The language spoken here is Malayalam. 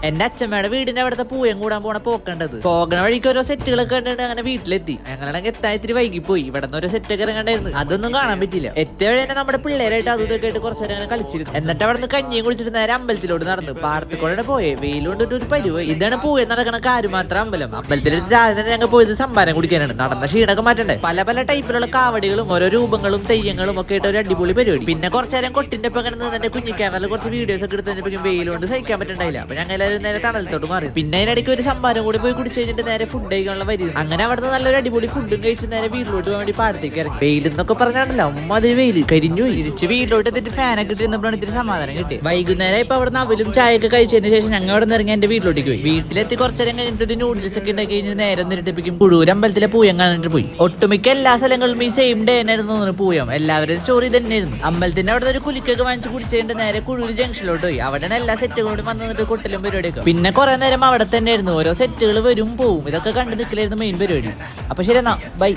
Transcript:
എന്റെ അച്ഛമ്മയുടെ വീടിന്റെ അവിടുത്തെ പൂയം കൂടാൻ പോണ പോക്കേണ്ടത്. പോകണ വഴിക്ക് ഓരോ സെറ്റുകളൊക്കെ കണ്ടിട്ട് അങ്ങനെ വീട്ടിലെത്തി. ഞങ്ങളാണെങ്കിൽ എത്താൻ ഇത്തിരി വൈകിപ്പോയി. ഇവിടെ നിന്ന് ഒരു സെറ്റൊക്കെ ഇറങ്ങണ്ടായിരുന്നു, അതൊന്നും കാണാൻ പറ്റില്ല. എത്തിയ വഴി തന്നെ നമ്മുടെ പിള്ളേരായിട്ട് അതും ഇതൊക്കെ ആയിട്ട് കുറച്ചേരം അങ്ങനെ കളിച്ചിരുന്നു. എന്നിട്ട് അവിടെ നിന്ന് കഞ്ഞിയും കുടിച്ചിട്ട് നേരെ അമ്പലത്തിലോട്ട് നടന്നു. പാടത്തുകൊണ്ടാണ് പോയെ. വെയിലുകൊണ്ടിട്ട് ഒരു പരിവായി. ഇതാണ് പൂയം നടക്കണ കാരുമാത്ര അമ്പലം. അമ്പലത്തിലെടുത്ത് രാവിലെ തന്നെ ഞങ്ങൾ പോയത് സംഭാരം കുടിക്കാനാണ്. നടന്ന ക്ഷീണൊക്കെ മാറ്റണ്ടേ. പല പല ടൈപ്പിലുള്ള കാവടികളും ഓരോ രൂപങ്ങളും തെയ്യങ്ങളും ഒക്കെ ആയിട്ട് ഒരു അടിപൊളി പരിപാടി. പിന്നെ കുറച്ചേരം കൊട്ടിന്റെ ഒപ്പം കിടന്ന് എന്റെ കുഞ്ഞു ക്യാമറയിൽ കുറച്ച് വീഡിയോസ് ഒക്കെ എടുത്ത് കഴിഞ്ഞപ്പോൾ വെയിലുകൊണ്ട് സഹിക്കാൻ പറ്റണ്ടായില്ല. അപ്പൊ ഞങ്ങൾ നേരെ തണലത്തോട്ട് മാറി. പിന്നെ അതിനിടയ്ക്ക് ഒരു സംഭാരം കൂടി പോയി കുടിച്ചു കഴിഞ്ഞിട്ട് നേരെ ഫുഡ് കഴിക്കാനുള്ള വരി. അങ്ങനെ അവിടുന്ന് നല്ലൊരു അടിപൊളി ഫുഡും കഴിച്ച് നേരെ വീട്ടിലോട്ട് പോകാൻ വേണ്ടി പാടത്തേക്ക് ഇറങ്ങി. വെയിലെന്നൊക്കെ പറഞ്ഞാണല്ലോ അതിൽ വെയിൽ കരിഞ്ഞു. തിരിച്ച് വീട്ടിലോട്ട് എത്തിയിട്ട് ഫാനൊക്കെ ഇട്ടിരുന്നപ്പോഴാണ് ഇത്തിരി സമാധാനം കിട്ടി. വൈകുന്നേരം ഇപ്പൊ അവിടെ നിന്ന് അവലും ചായയൊക്കെ കഴിച്ചതിന് ശേഷം ഞങ്ങൾ അവിടെ നിന്ന് ഇറങ്ങി എന്റെ വീട്ടിലോട്ടേക്ക് പോയി. വീട്ടിലെത്തി കുറച്ചേരം കഴിഞ്ഞിട്ട് നൂഡിൽസ് ഒക്കെ ഉണ്ടാക്കി കഴിഞ്ഞ് നേരെ ഒന്നിരിട്ടിപ്പിക്കും കുഴൂർ അമ്പലത്തിലെ പൂയം കാണാനായിട്ട് പോയി. ഒട്ടുമിക്ക എല്ലാ സ്ഥലങ്ങളിലും ഈ സെയിം ഡേ ആയിരുന്നു പൂയം. എല്ലാവരുടെയും സ്റ്റോറി തന്നെയായിരുന്നു. അമ്പലത്തിന്റെ അവിടെ ഒരു കുലിക്കൊക്കെ വാങ്ങിച്ച് കുടിച്ചതിന്റെ നേരെ കുഴൂർ ജംഗ്ഷനിലോട്ട് പോയി. അവിടെയാണ് എല്ലാ സെറ്റുകളും വന്നിട്ട് കൊട്ടലും പരിപാടിയൊക്കെ. പിന്നെ കുറെ നേരം അവിടെ തന്നെയായിരുന്നു. ഓരോ സെറ്റുകൾ വരും പോവും. ഇതൊക്കെ കണ്ടു നിൽക്കലായിരുന്നു മെയിൻ പരിപാടി. അപ്പൊ ശരി എന്നാ, ബൈ.